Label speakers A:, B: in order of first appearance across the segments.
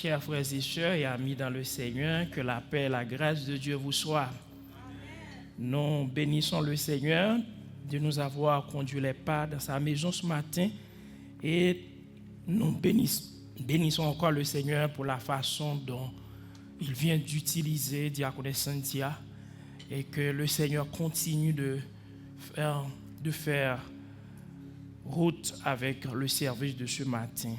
A: Chers frères et sœurs et amis dans le Seigneur, que la paix et la grâce de Dieu vous soient. Nous bénissons le Seigneur de nous avoir conduit les pas dans sa maison ce matin et nous bénissons encore le Seigneur pour la façon dont il vient d'utiliser Diaconesse Cynthia et que le Seigneur continue de faire route avec le service de ce matin.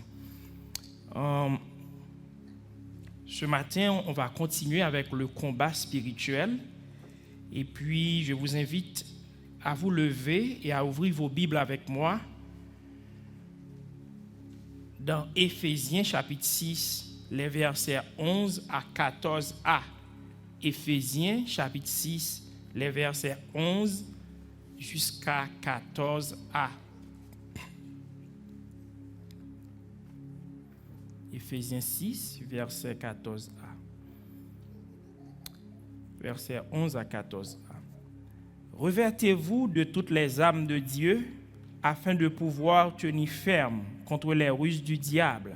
A: Ce matin, on va continuer avec le combat spirituel. Et puis, je vous invite à vous lever et à ouvrir vos Bibles avec moi dans Éphésiens chapitre 6, les versets 11 à 14a. Éphésiens chapitre 6, les versets 11 jusqu'à 14a. Éphésiens 6, verset 14a. Verset 11 à 14a. Revêtez-vous de toutes les armes de Dieu afin de pouvoir tenir ferme contre les ruses du diable,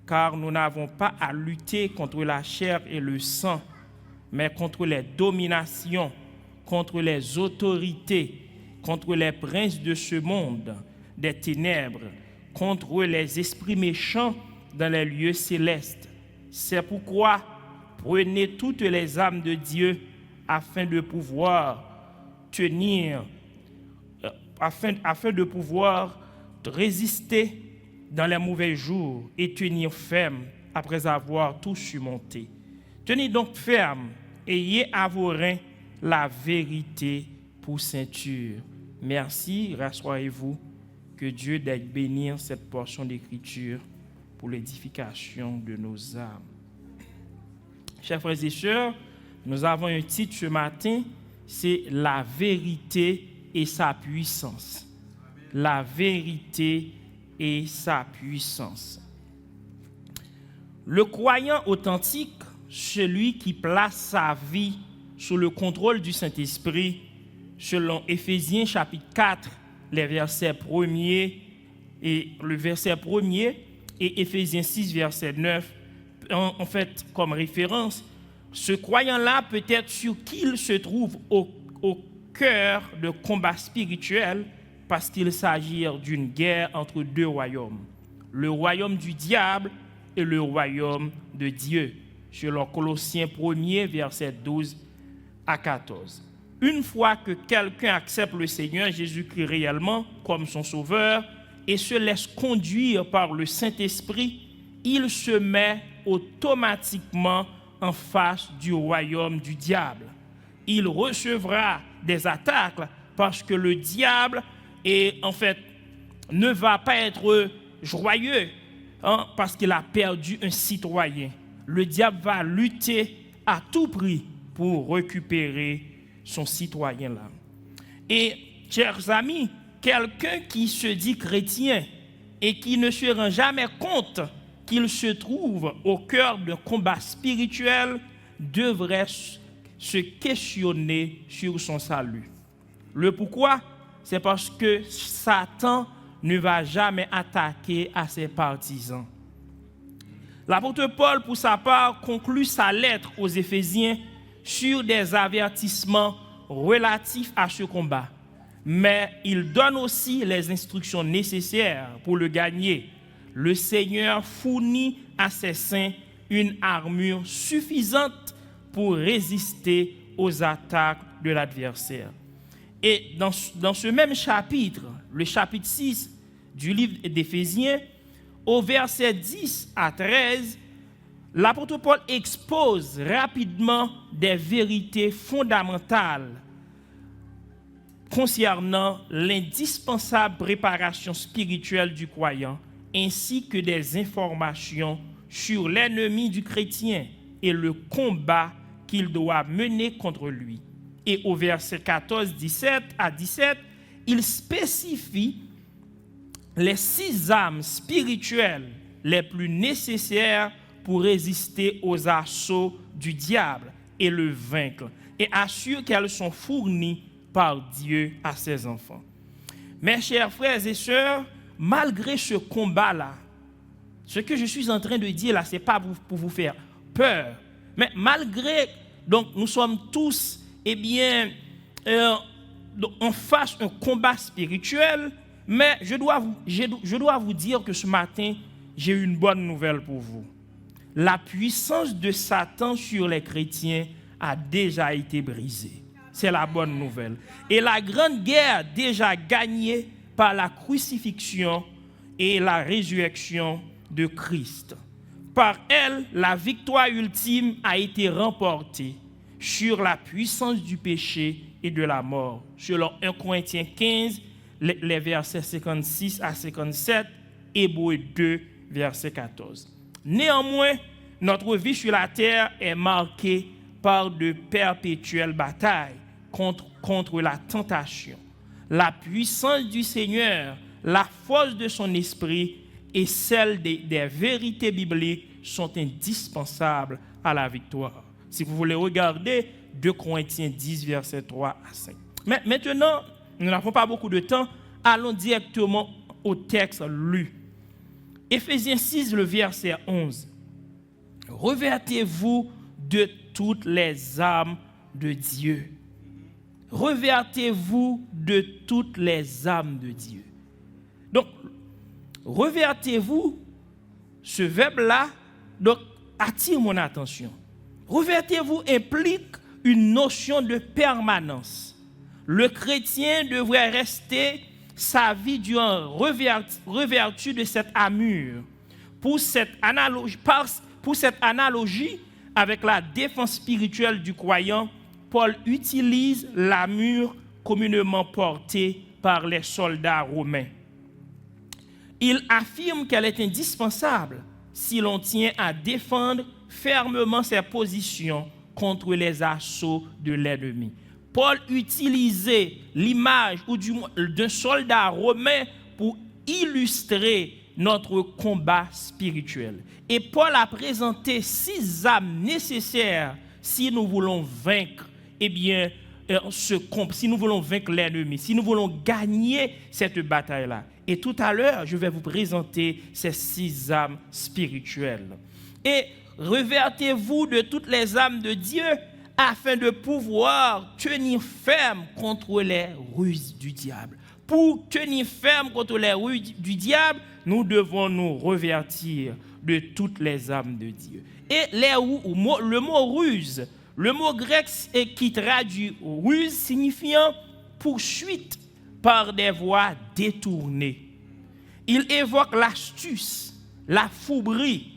A: car nous n'avons pas à lutter contre la chair et le sang, mais contre les dominations, contre les autorités, contre les princes de ce monde des ténèbres, contre les esprits méchants dans les lieux célestes. C'est pourquoi prenez toutes les armes de Dieu afin de pouvoir résister dans les mauvais jours et tenir ferme après avoir tout surmonté. Tenez donc ferme, ayez à vos reins la vérité pour ceinture. Merci, rassurez-vous, que Dieu daigne bénir cette portion d'écriture pour l'édification de nos âmes. Chers frères et sœurs, nous avons un titre ce matin, c'est « La vérité et sa puissance ». La vérité et sa puissance. Le croyant authentique, celui qui place sa vie sous le contrôle du Saint-Esprit, selon Éphésiens chapitre 4, les versets 1er et le verset 1er, et Éphésiens 6, verset 9, en fait, comme référence, ce croyant-là peut être sûr qu'il se trouve au cœur de combat spirituel parce qu'il s'agit d'une guerre entre deux royaumes, le royaume du diable et le royaume de Dieu, selon Colossiens 1er, verset 12 à 14. Une fois que quelqu'un accepte le Seigneur Jésus-Christ réellement comme son sauveur, et se laisse conduire par le Saint-Esprit, il se met automatiquement en face du royaume du diable. Il recevra des attaques parce que le diable ne va pas être joyeux parce qu'il a perdu un citoyen. Le diable va lutter à tout prix pour récupérer son citoyen-là. Et, chers amis, quelqu'un qui se dit chrétien et qui ne se rend jamais compte qu'il se trouve au cœur d'un combat spirituel devrait se questionner sur son salut. Le pourquoi? C'est parce que Satan ne va jamais attaquer à ses partisans. L'apôtre Paul, pour sa part, conclut sa lettre aux Éphésiens sur des avertissements relatifs à ce combat. Mais il donne aussi les instructions nécessaires pour le gagner. Le Seigneur fournit à ses saints une armure suffisante pour résister aux attaques de l'adversaire. Et dans ce même chapitre, le chapitre 6 du livre d'Éphésiens, au verset 10 à 13, l'apôtre Paul expose rapidement des vérités fondamentales concernant l'indispensable préparation spirituelle du croyant, ainsi que des informations sur l'ennemi du chrétien et le combat qu'il doit mener contre lui. Et au verset 14, 17 à 17, il spécifie les 6 armes spirituelles les plus nécessaires pour résister aux assauts du diable et le vaincre, et assure qu'elles sont fournies par Dieu à ses enfants. Mes chers frères et sœurs, malgré ce combat-là, Ce que je suis en train de dire là, ce n'est pas pour vous faire peur. Mais malgré, donc nous sommes tous, on face un combat spirituel, mais je dois vous dire que ce matin, j'ai une bonne nouvelle pour vous. La puissance de Satan sur les chrétiens a déjà été brisée. C'est la bonne nouvelle. Et la grande guerre déjà gagnée par la crucifixion et la résurrection de Christ. Par elle, la victoire ultime a été remportée sur la puissance du péché et de la mort. Selon 1 Corinthiens 15, les versets 56 à 57, Hébreux 2, verset 14. Néanmoins, notre vie sur la terre est marquée par de perpétuelles batailles contre la tentation. La puissance du Seigneur, la force de son esprit et celle des vérités bibliques sont indispensables à la victoire. Si vous voulez regarder 2 Corinthiens 10, verset 3 à 5. Mais maintenant, nous n'avons pas beaucoup de temps, allons directement au texte lu. Éphésiens 6, le verset 11. Revêtez-vous de toutes les armes de Dieu. Revêtez-vous de toutes les armes de Dieu. Donc, revêtez-vous, ce verbe-là, donc, attire mon attention. Revêtez-vous implique une notion de permanence. Le chrétien devrait rester sa vie durant revêtu de cette armure. Pour cette analogie avec la défense spirituelle du croyant, Paul utilise l'armure communément portée par les soldats romains. Il affirme qu'elle est indispensable si l'on tient à défendre fermement ses positions contre les assauts de l'ennemi. Paul utilisait l'image d'un soldat romain pour illustrer notre combat spirituel. Et Paul a présenté 6 armes nécessaires si nous voulons vaincre, si nous voulons vaincre l'ennemi, si nous voulons gagner cette bataille-là. Et tout à l'heure, je vais vous présenter ces 6 armes spirituelles. Et revêtez-vous de toutes les armes de Dieu afin de pouvoir tenir ferme contre les ruses du diable. Pour tenir ferme contre les ruses du diable, nous devons nous revêtir de toutes les armes de Dieu. Et le mot ruse, le mot grec qui traduit ruse signifiant poursuite par des voies détournées. Il évoque l'astuce, la fourberie,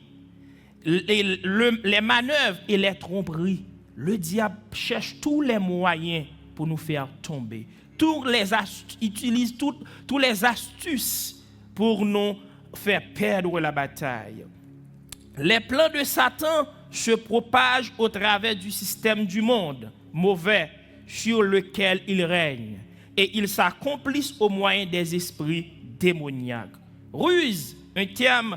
A: les manœuvres et les tromperies. Le diable cherche tous les moyens pour nous faire tomber. Il utilise toutes les astuces pour nous faire perdre la bataille. Les plans de Satan se propagent au travers du système du monde mauvais sur lequel il règne et ils s'accomplissent au moyen des esprits démoniaques. Ruse, un terme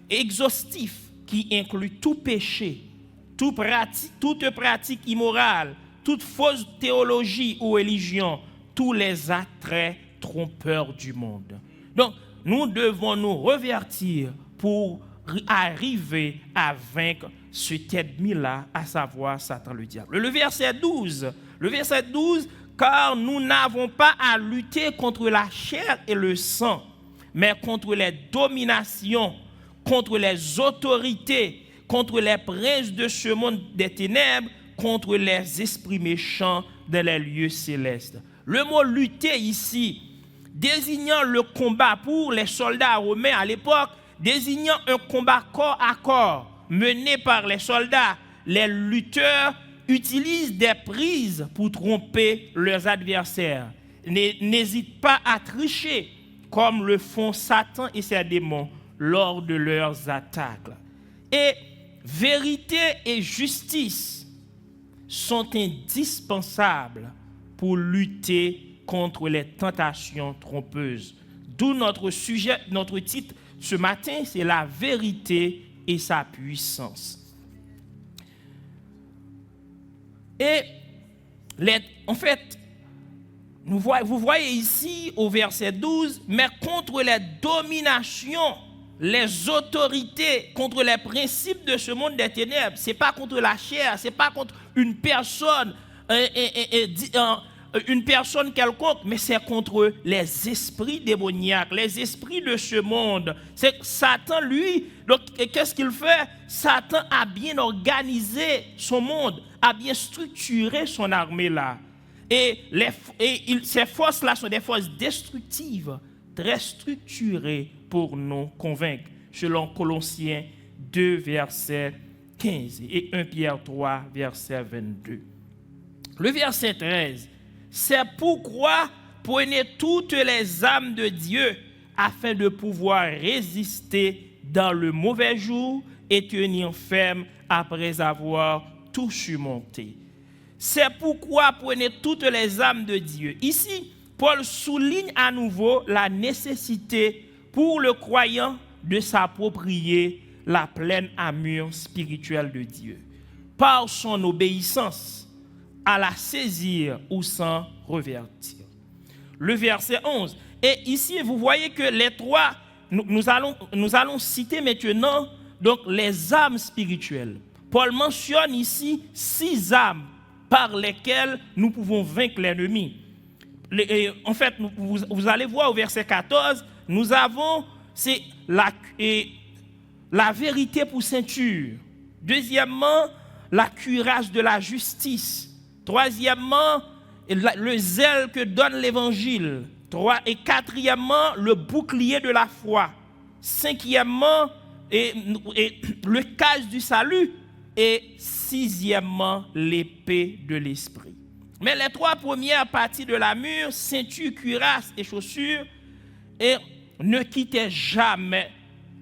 A: exhaustif qui inclut tout péché, toute pratique immorale, toute fausse théologie ou religion, tous les attraits trompeurs du monde. Donc, nous devons nous revertir pour arriver à vaincre cet ennemi-là, à savoir Satan le diable. Le verset 12, car nous n'avons pas à lutter contre la chair et le sang, mais contre les dominations, contre les autorités, contre les princes de ce monde des ténèbres, contre les esprits méchants dans les lieux célestes. Le mot lutter ici, désignant le combat pour les soldats romains à l'époque, désignant un combat corps à corps mené par les soldats, les lutteurs utilisent des prises pour tromper leurs adversaires. N'hésitent pas à tricher comme le font Satan et ses démons lors de leurs attaques. Et vérité et justice sont indispensables pour lutter contre les tentations trompeuses. D'où notre titre ce matin, c'est la vérité et sa puissance. Et en fait, vous voyez ici au verset 12, mais contre les dominations, les autorités, contre les principes de ce monde des ténèbres. Ce n'est pas contre la chair, ce n'est pas contre une personne, une personne quelconque, mais c'est contre les esprits démoniaques, les esprits de ce monde. C'est Satan, lui, donc qu'est-ce qu'il fait? Satan a bien organisé son monde, a bien structuré son armée là. Et ces forces-là sont des forces destructives, très structurées pour nous convaincre, selon Colossiens 2, verset 15 et 1 Pierre 3, verset 22. Le verset 13, c'est pourquoi prenez toutes les âmes de Dieu afin de pouvoir résister dans le mauvais jour et tenir ferme après avoir tout surmonté. C'est pourquoi prenez toutes les âmes de Dieu. Ici, Paul souligne à nouveau la nécessité pour le croyant de s'approprier la pleine armure spirituelle de Dieu, par son obéissance, à la saisir ou s'en revertir. Le verset 11. Et ici, vous voyez que les trois, nous allons citer maintenant donc, les âmes spirituelles. Paul mentionne ici 6 âmes par lesquelles nous pouvons vaincre l'ennemi. En fait, vous allez voir au verset 14, nous avons la vérité pour ceinture. Deuxièmement, la cuirasse de la justice. Troisièmement, le zèle que donne l'évangile. Et quatrièmement, le bouclier de la foi. Cinquièmement, le cage du salut. Et sixièmement, l'épée de l'esprit. Mais les 3 premières parties de la mure, ceinture, cuirasse et chaussures, ne quittaient jamais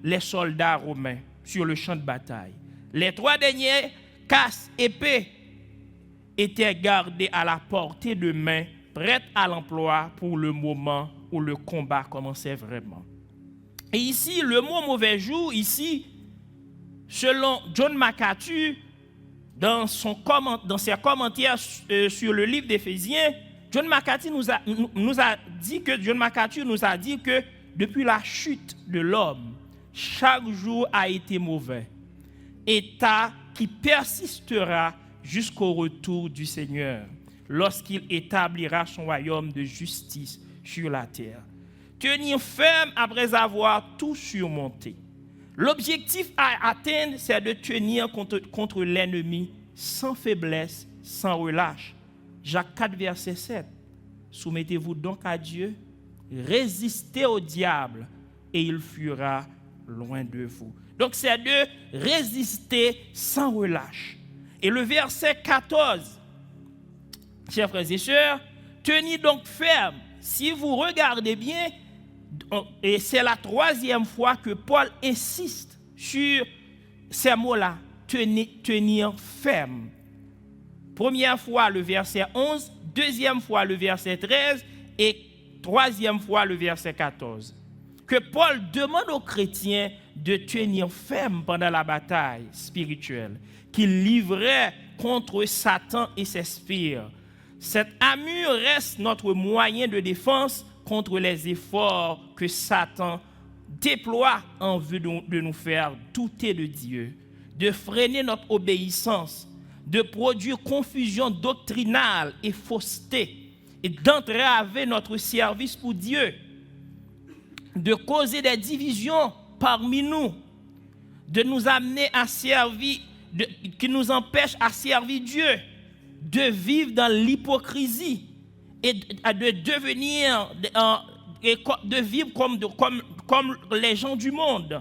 A: les soldats romains sur le champ de bataille. Les 3 derniers, casque, épée, étaient gardés à la portée de main, prêtes à l'emploi pour le moment où le combat commençait vraiment. Et ici, le mot mauvais jour, ici, selon John MacArthur, dans ses commentaires sur le livre d'Éphésiens, John MacArthur nous a dit que depuis la chute de l'homme, chaque jour a été mauvais, état qui persistera jusqu'au retour du Seigneur, lorsqu'il établira son royaume de justice sur la terre. Tenir ferme après avoir tout surmonté. L'objectif à atteindre, c'est de tenir contre l'ennemi sans faiblesse, sans relâche. Jacques 4, verset 7. Soumettez-vous donc à Dieu, résistez au diable et il fuira loin de vous. Donc c'est de résister sans relâche. Et le verset 14, chers frères et sœurs, tenez donc ferme. Si vous regardez bien, et c'est la 3e fois que Paul insiste sur ces mots-là, tenir ferme. Première fois le verset 11, deuxième fois le verset 13 et 3e fois le verset 14. Que Paul demande aux chrétiens de tenir ferme pendant la bataille spirituelle qu'il livrait contre Satan et ses sphères. Cette armure reste notre moyen de défense contre les efforts que Satan déploie en vue de nous faire douter de Dieu, de freiner notre obéissance, de produire confusion doctrinale et fausseté, et d'entraver notre service pour Dieu, de causer des divisions parmi nous, de nous amener à servir, qui nous empêchent à servir Dieu, de vivre dans l'hypocrisie et de vivre comme les gens du monde,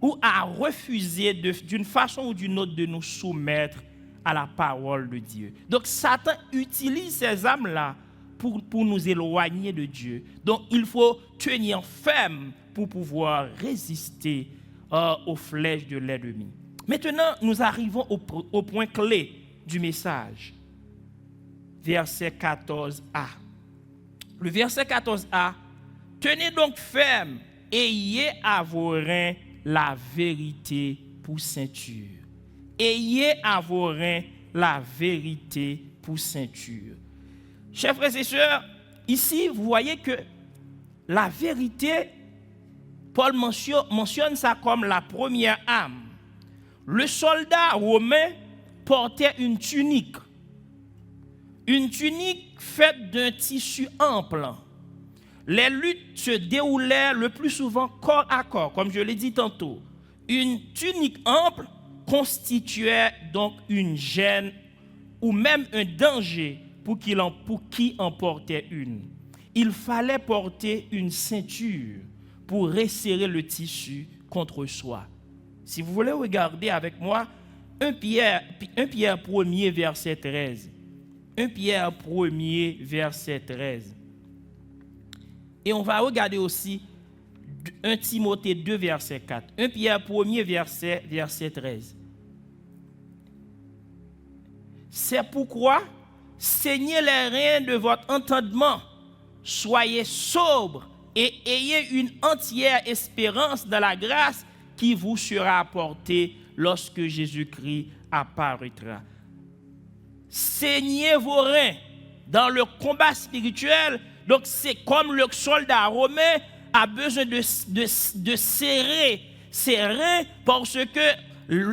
A: ou à refuser d'une façon ou d'une autre de nous soumettre à la parole de Dieu. Donc Satan utilise ces âmes-là pour nous éloigner de Dieu. Donc il faut tenir ferme pour pouvoir résister aux flèches de l'ennemi. Maintenant, nous arrivons au point clé du message. Verset 14a. Le verset 14a, tenez donc ferme, ayez à vos reins la vérité pour ceinture. Ayez à vos reins la vérité pour ceinture. Chers frères et sœurs, ici, vous voyez que la vérité, Paul mentionne ça comme la première arme. Le soldat romain portait une tunique faite d'un tissu ample. Les luttes se déroulaient le plus souvent corps à corps, comme je l'ai dit tantôt. Une tunique ample constituait donc une gêne ou même un danger pour qui en portait une. Il fallait porter une ceinture pour resserrer le tissu contre soi. Si vous voulez regarder avec moi 1 Pierre 1er verset 13. 1 Pierre 1er verset 13. Et on va regarder aussi 1 Timothée 2 verset 4. 1 Pierre 1er verset 13. C'est pourquoi saignez les reins de votre entendement, soyez sobres et ayez une entière espérance dans la grâce qui vous sera apportée lorsque Jésus-Christ apparaîtra. Saignez vos reins dans le combat spirituel. Donc c'est comme le soldat romain a besoin de serrer ses reins parce que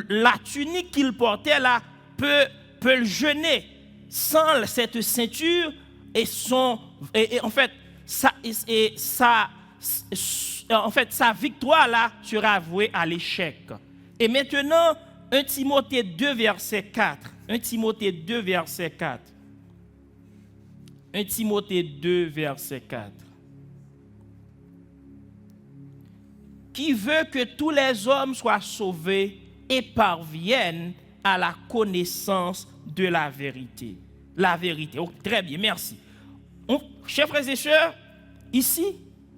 A: la tunique qu'il portait là peut le gêner. Sans cette ceinture et en fait sa victoire là sera vouée à l'échec. Et maintenant 1 Timothée 2 verset 4. 1 Timothée 2 verset 4. 1 Timothée 2 verset 4. Qui veut que tous les hommes soient sauvés et parviennent à la connaissance de la vérité. La vérité. Oh, très bien, merci. Chers frères et sœurs, ici,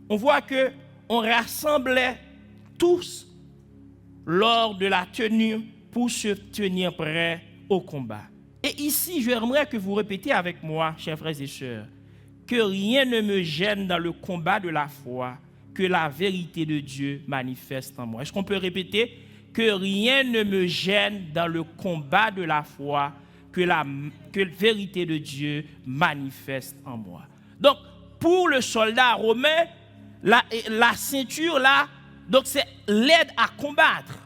A: on voit que on rassemblait tous lors de la tenue pour se tenir prêts au combat. Et ici, j'aimerais que vous répétiez avec moi, chers frères et sœurs, que rien ne me gêne dans le combat de la foi, que la vérité de Dieu manifeste en moi. Est-ce qu'on peut répéter? Que rien ne me gêne dans le combat de la foi, que la vérité de Dieu manifeste en moi. Donc, pour le soldat romain, la ceinture là, donc c'est l'aide à combattre.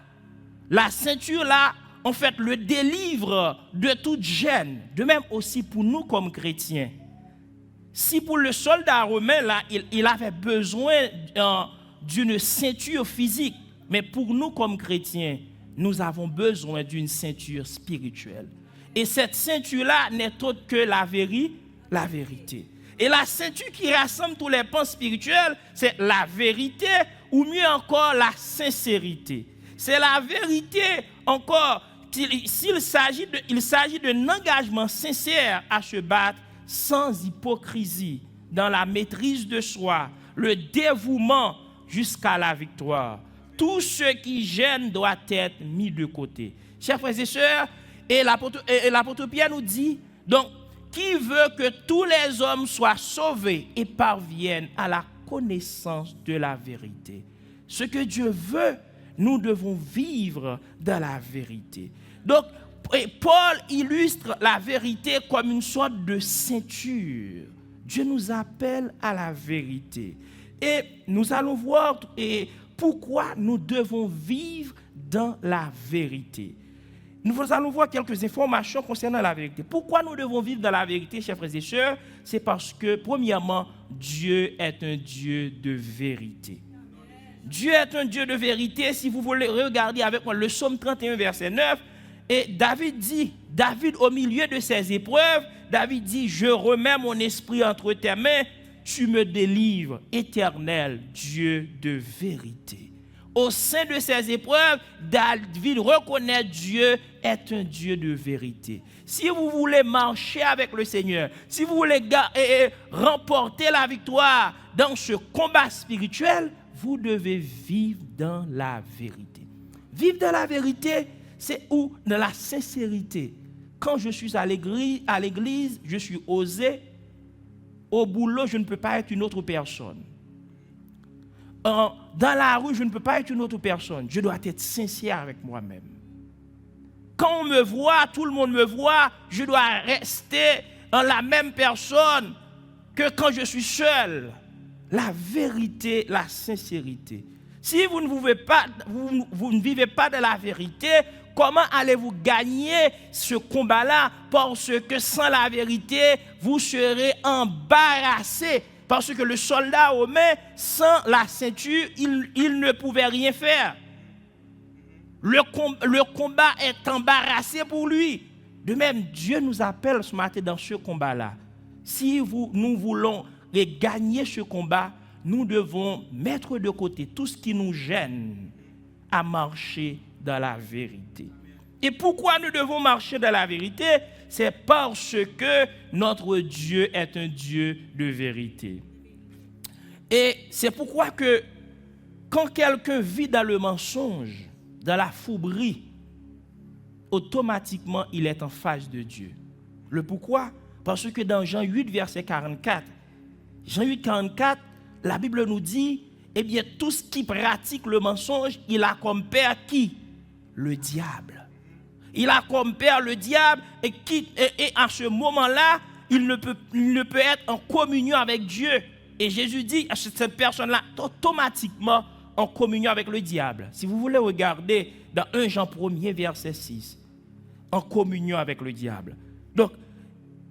A: La ceinture là, en fait, le délivre de toute gêne. De même aussi pour nous comme chrétiens. Si pour le soldat romain là, il avait besoin d'une ceinture physique, mais pour nous comme chrétiens, nous avons besoin d'une ceinture spirituelle. Et cette ceinture-là n'est autre que la vérité. Et la ceinture qui rassemble tous les pans spirituels, c'est la vérité, ou mieux encore la sincérité. C'est la vérité encore, il s'agit d'un engagement sincère à se battre sans hypocrisie, dans la maîtrise de soi, le dévouement jusqu'à la victoire. Tout ce qui gêne doit être mis de côté. Chers frères et sœurs, et l'apôtre Pierre nous dit, donc, qui veut que tous les hommes soient sauvés et parviennent à la connaissance de la vérité. Ce que Dieu veut, nous devons vivre dans la vérité. Donc, Paul illustre la vérité comme une sorte de ceinture. Dieu nous appelle à la vérité. Et nous allons voir pourquoi nous devons vivre dans la vérité. Nous allons voir quelques informations concernant la vérité. Pourquoi nous devons vivre dans la vérité, chers frères et sœurs? C'est parce que, premièrement, Dieu est un Dieu de vérité. Dieu est un Dieu de vérité. Si vous voulez regarder avec moi le psaume 31, verset 9, et David au milieu de ses épreuves, David dit, je remets mon esprit entre tes mains, tu me délivres, éternel Dieu de vérité. Au sein de ces épreuves, David reconnaît Dieu est un Dieu de vérité. Si vous voulez marcher avec le Seigneur, si vous voulez remporter la victoire dans ce combat spirituel, vous devez vivre dans la vérité. Vivre dans la vérité, c'est où? Dans la sincérité. Quand je suis à l'église, je suis osé. Au boulot, je ne peux pas être une autre personne. Dans la rue, je ne peux pas être une autre personne. Je dois être sincère avec moi-même. Quand on me voit, tout le monde me voit, je dois rester la même personne que quand je suis seul. La vérité, la sincérité. Si vous ne vivez pas de la vérité, comment allez-vous gagner ce combat-là? Parce que sans la vérité, vous serez embarrassé. Parce que le soldat romain, sans la ceinture, il ne pouvait rien faire. Le combat est embarrassé pour lui. De même, Dieu nous appelle ce matin dans ce combat-là. Si nous voulons gagner ce combat, nous devons mettre de côté tout ce qui nous gêne à marcher dans la vérité. Et pourquoi nous devons marcher dans la vérité? C'est parce que notre Dieu est un Dieu de vérité. Et c'est pourquoi que quand quelqu'un vit dans le mensonge, dans la fourberie, automatiquement il est en face de Dieu. Le pourquoi? Parce que dans Jean 8, verset 44, Jean 8, 44, la Bible nous dit, eh bien, tout ce qui pratique le mensonge, il a comme père qui? Le diable. Il a comme père le diable et à ce moment-là, il ne peut être en communion avec Dieu. Et Jésus dit à cette personne-là, automatiquement en communion avec le diable. Si vous voulez regarder dans 1 Jean 1er, verset 6, en communion avec le diable. Donc,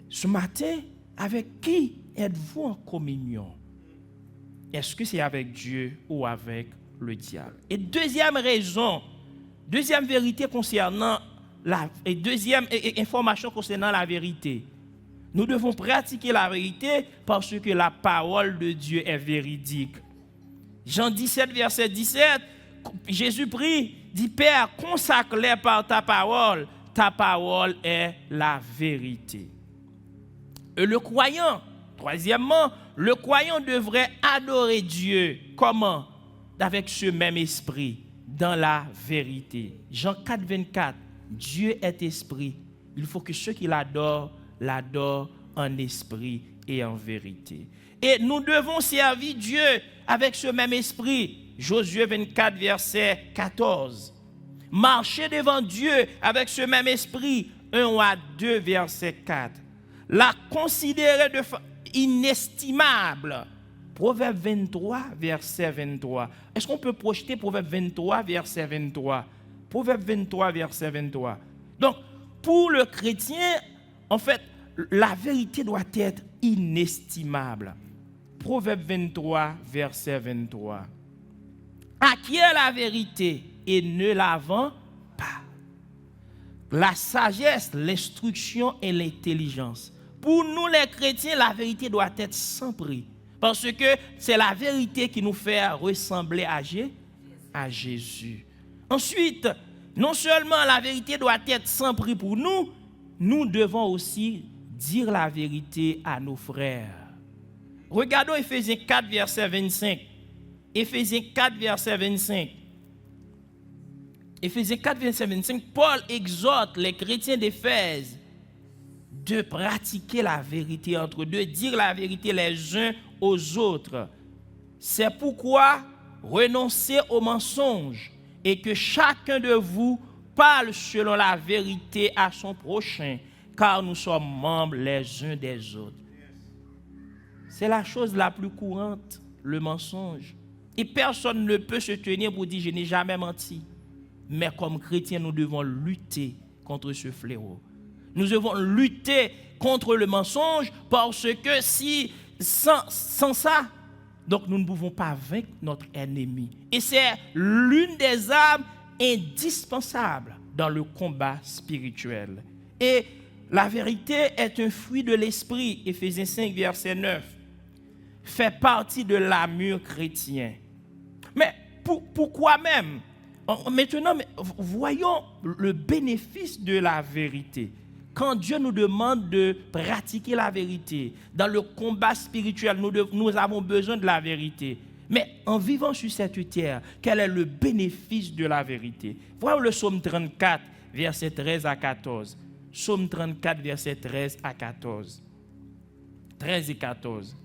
A: ce matin, avec qui êtes-vous en communion? Est-ce que c'est avec Dieu ou avec le diable? Et deuxième raison, deuxième vérité concernant deuxième information concernant la vérité. Nous devons pratiquer la vérité parce que la parole de Dieu est véridique. Jean 17, verset 17, Jésus prie, dit, Père, consacre-les par ta parole est la vérité. Et le croyant, troisièmement, le croyant devrait adorer Dieu. Comment? Avec ce même esprit, dans la vérité. Jean 4, 24, Dieu est esprit. Il faut que ceux qui l'adorent en esprit et en vérité. Et nous devons servir Dieu avec ce même esprit. Josué 24, verset 14. Marcher devant Dieu avec ce même esprit. 1 à 2, verset 4. La considérer de inestimable. Proverbe 23, verset 23. Est-ce qu'on peut projeter Proverbe 23, verset 23? Proverbe 23, verset 23. Donc, pour le chrétien, en fait, la vérité doit être inestimable. Proverbe 23, verset 23. Acquiert la vérité et ne la vend pas. La sagesse, l'instruction et l'intelligence. Pour nous les chrétiens, la vérité doit être sans prix. Parce que c'est la vérité qui nous fait ressembler à Jésus. Ensuite, non seulement la vérité doit être sans prix pour nous, nous devons aussi dire la vérité à nos frères. Regardons Éphésiens 4, verset 25. Éphésiens 4, verset 25. Éphésiens 4, verset 25, Paul exhorte les chrétiens d'Éphèse de pratiquer la vérité entre eux, de dire la vérité les uns aux autres. C'est pourquoi renoncez au mensonge et que chacun de vous parle selon la vérité à son prochain, car nous sommes membres les uns des autres. C'est la chose la plus courante, le mensonge. Et personne ne peut se tenir pour dire « je n'ai jamais menti ». Mais comme chrétiens, nous devons lutter contre ce fléau. Nous devons lutter contre le mensonge parce que sans ça, donc nous ne pouvons pas vaincre notre ennemi. Et c'est l'une des armes indispensables dans le combat spirituel. Et la vérité est un fruit de l'esprit, Éphésiens 5, verset 9, fait partie de l'armure chrétienne. Mais pourquoi même? Maintenant, voyons le bénéfice de la vérité. Quand Dieu nous demande de pratiquer la vérité, dans le combat spirituel, nous avons besoin de la vérité. Mais en vivant sur cette terre, quel est le bénéfice de la vérité? Voyons le psaume 34, verset 13 à 14. Psaume 34, verset 13 à 14. 13 et 14.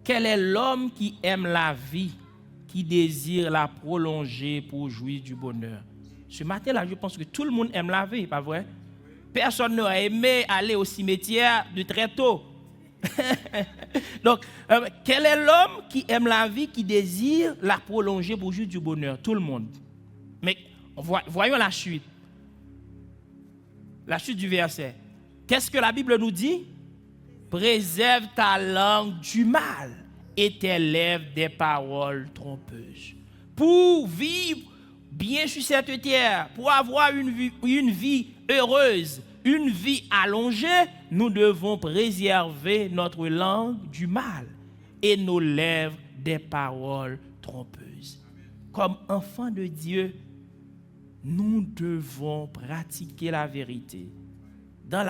A: Quel est l'homme qui aime la vie, qui désire la prolonger pour jouir du bonheur? Ce matin-là, je pense que tout le monde aime la vie, pas vrai? Personne n'aurait aimé aller au cimetière de très tôt. Donc, quel est l'homme qui aime la vie, qui désire la prolonger pour juste du bonheur? Tout le monde. Mais voyons la suite. La suite du verset. Qu'est-ce que la Bible nous dit? Préserve ta langue du mal et tes lèvres des paroles trompeuses. Pour vivre bien sur cette terre, pour avoir une vie heureuse, une vie allongée, nous devons préserver notre langue du mal et nos lèvres des paroles trompeuses. Comme enfants de Dieu, nous devons pratiquer la vérité dans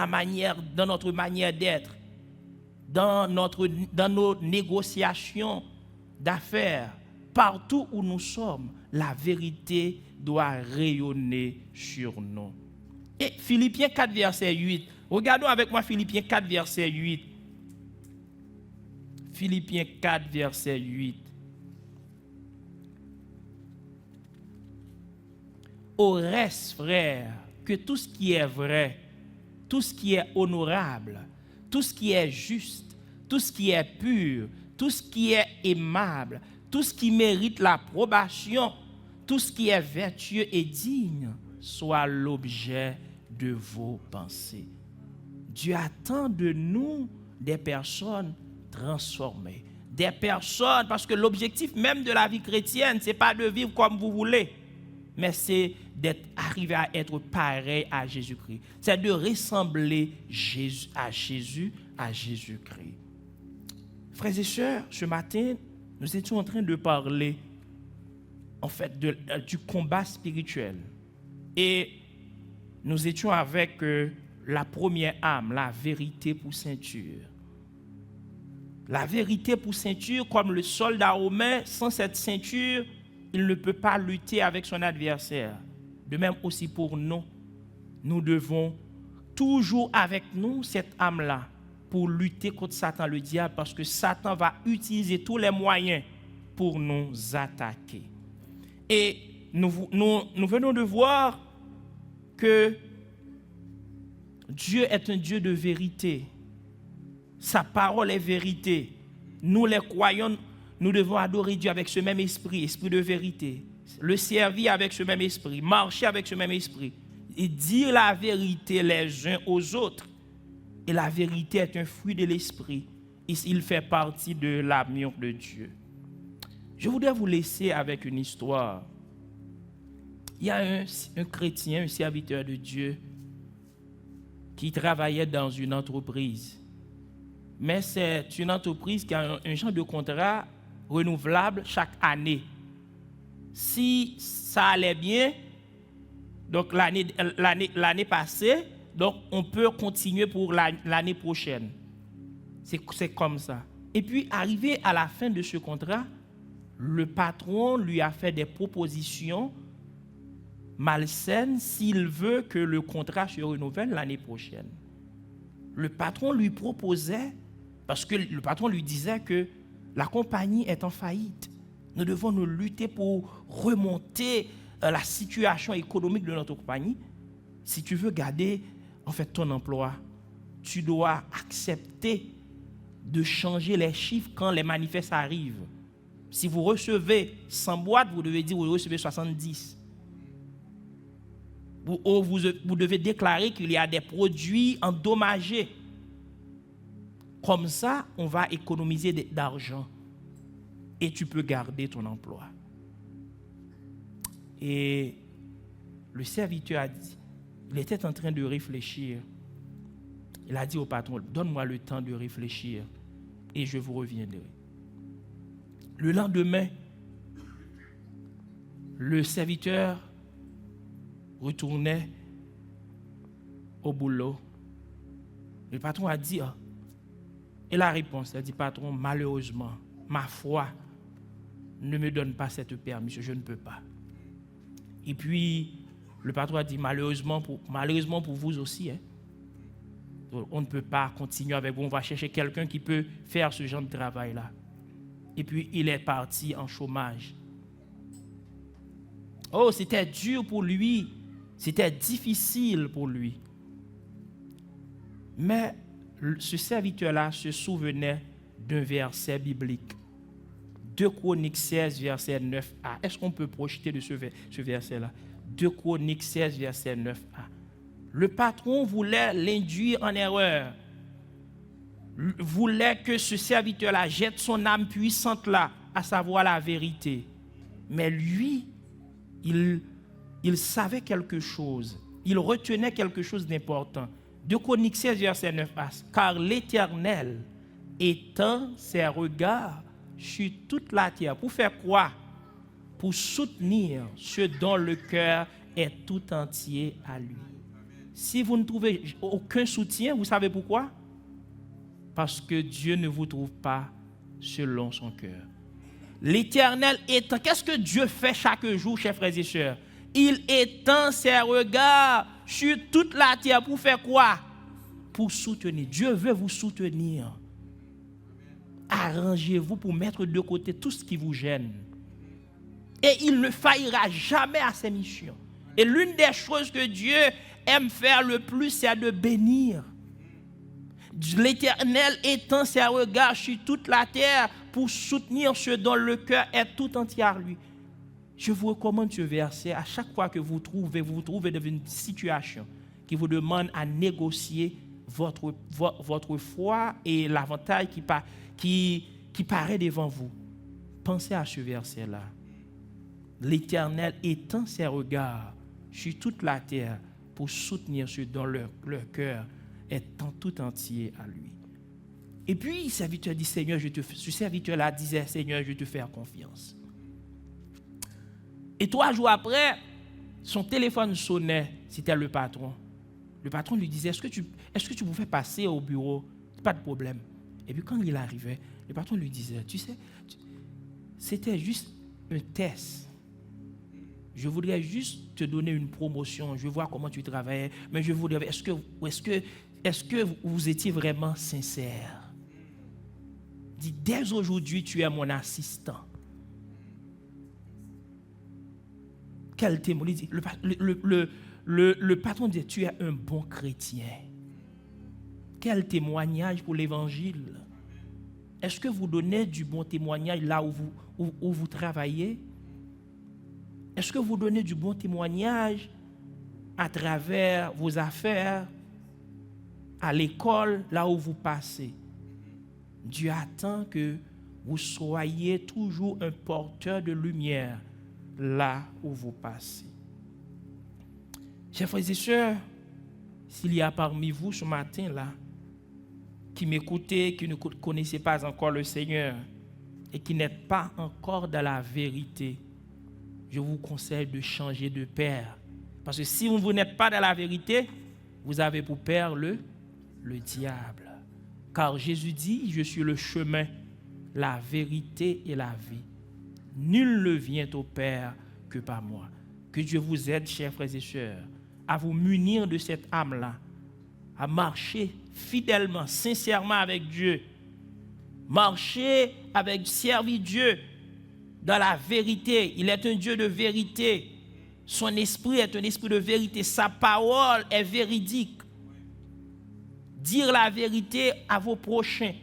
A: notre manière d'être, dans nos négociations d'affaires. Partout où nous sommes, la vérité doit rayonner sur nous. Et Philippiens 4, verset 8. Regardons avec moi Philippiens 4, verset 8. Philippiens 4, verset 8. Au reste, frères, que tout ce qui est vrai, tout ce qui est honorable, tout ce qui est juste, tout ce qui est pur, tout ce qui est aimable, tout ce qui mérite l'approbation, tout ce qui est vertueux et digne, soit l'objet de vos pensées. Dieu attend de nous des personnes transformées. Des personnes, parce que l'objectif même de la vie chrétienne, ce n'est pas de vivre comme vous voulez, mais c'est d'arriver à être pareil à Jésus-Christ. C'est de ressembler à Jésus, à Jésus-Christ. Frères et sœurs, ce matin, nous étions en train de parler, en fait, du combat spirituel. Et nous étions avec la première âme, la vérité pour ceinture. La vérité pour ceinture, comme le soldat romain, sans cette ceinture, il ne peut pas lutter avec son adversaire. De même aussi pour nous, nous devons toujours avec nous cette âme-là pour lutter contre Satan, le diable, parce que Satan va utiliser tous les moyens pour nous attaquer. Et nous venons de voir que Dieu est un Dieu de vérité. Sa parole est vérité. Nous les croyons, nous devons adorer Dieu avec ce même esprit, esprit de vérité. Le servir avec ce même esprit, marcher avec ce même esprit. Et dire la vérité les uns aux autres. Et la vérité est un fruit de l'esprit. Il fait partie de l'amour de Dieu. Je voudrais vous laisser avec une histoire. Il y a un chrétien, un serviteur de Dieu, qui travaillait dans une entreprise. Mais c'est une entreprise qui a un genre de contrat renouvelable chaque année. Si ça allait bien, donc l'année passée, donc on peut continuer pour l'année prochaine. C'est comme ça. Et puis, arrivé à la fin de ce contrat, le patron lui a fait des propositions malsaines s'il veut que le contrat se renouvelle l'année prochaine. Le patron lui proposait, parce que le patron lui disait que la compagnie est en faillite. Nous devons nous lutter pour remonter la situation économique de notre compagnie. Si tu veux garder en fait ton emploi, tu dois accepter de changer les chiffres quand les manifestes arrivent. Si vous recevez 100 boîtes, vous devez dire que vous recevez 70. Vous devez déclarer qu'il y a des produits endommagés. Comme ça, on va économiser d'argent. Et tu peux garder ton emploi. Et le serviteur a dit, il était en train de réfléchir. Il a dit au patron, donne-moi le temps de réfléchir et je vous reviendrai. Le lendemain, le serviteur retournait au boulot. Le patron a dit, et la réponse, il a dit, patron, malheureusement, ma foi ne me donne pas cette permission, je ne peux pas. Et puis, le patron a dit, malheureusement pour vous aussi, on ne peut pas continuer avec vous, on va chercher quelqu'un qui peut faire ce genre de travail-là. Et puis, il est parti en chômage. Oh, c'était dur pour lui, c'était difficile pour lui. Mais ce serviteur-là se souvenait d'un verset biblique. 2 Chroniques 16, verset 9a. Est-ce qu'on peut projeter de ce verset-là? 2 Chroniques 16, verset 9a. Le patron voulait l'induire en erreur. Voulait que ce serviteur-là jette son âme puissante là, à savoir la vérité. Mais lui, il savait quelque chose. Il retenait quelque chose d'important. 2 Chroniques 16, verset 9a. Car l'Éternel étend ses regards sur toute la terre. Pour faire quoi? Pour soutenir ceux dont le cœur est tout entier à lui. Si vous ne trouvez aucun soutien, vous savez pourquoi? Parce que Dieu ne vous trouve pas selon son cœur. L'Éternel étend. Qu'est-ce que Dieu fait chaque jour, chers frères et sœurs? Il étend ses regards sur toute la terre. Pour faire quoi? Pour soutenir. Dieu veut vous soutenir. Arrangez-vous pour mettre de côté tout ce qui vous gêne. Et il ne faillira jamais à ses missions. Et l'une des choses que Dieu aime faire le plus, c'est de bénir. L'Éternel étend ses regards sur toute la terre pour soutenir ceux dont le cœur est tout entier à lui. Je vous recommande ce verset. À chaque fois que vous vous trouvez dans une situation qui vous demande à négocier votre foi et l'avantage qui paraît devant vous. Pensez à ce verset-là. L'Éternel étend ses regards sur toute la terre pour soutenir ceux dont leur cœur est en tout entier à lui. Et puis, ce serviteur dit, Seigneur, ce serviteur-là disait, Seigneur, je vais te faire confiance. Et 3 jours après, son téléphone sonnait, c'était le patron. Le patron lui disait, est-ce que tu pouvais passer au bureau? Pas de problème. Et puis quand il arrivait, le patron lui disait, tu sais, c'était juste un test. Je voudrais juste te donner une promotion, je veux voir comment tu travaillais, mais je voudrais, est-ce que vous étiez vraiment sincère? Dit, dès aujourd'hui, tu es mon assistant. Quel témoin? Le patron dit, tu es un bon chrétien. Quel témoignage pour l'évangile. Est-ce que vous donnez du bon témoignage là où vous travaillez? Est-ce que vous donnez du bon témoignage à travers vos affaires, à l'école, là où vous passez? Dieu attend que vous soyez toujours un porteur de lumière là où vous passez. Chers frères et sœurs, s'il y a parmi vous ce matin-là, qui m'écoutez, qui ne connaissez pas encore le Seigneur et qui n'êtes pas encore dans la vérité, je vous conseille de changer de père. Parce que si vous n'êtes pas dans la vérité, vous avez pour père le diable. Car Jésus dit, je suis le chemin, la vérité et la vie. Nul ne vient au Père que par moi. Que Dieu vous aide, chers frères et sœurs, à vous munir de cette âme-là, à marcher fidèlement, sincèrement avec Dieu. Marcher avec, servir Dieu dans la vérité. Il est un Dieu de vérité. Son esprit est un esprit de vérité. Sa parole est véridique. Dire la vérité à vos prochains.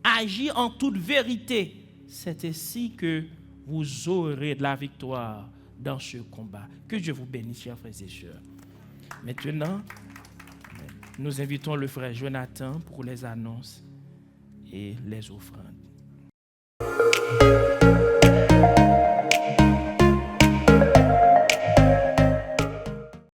A: Agir en toute vérité. C'est ainsi que vous aurez de la victoire dans ce combat. Que Dieu vous bénisse, chers frères et sœurs. Maintenant, nous invitons le frère Jonathan pour les annonces et les offrandes.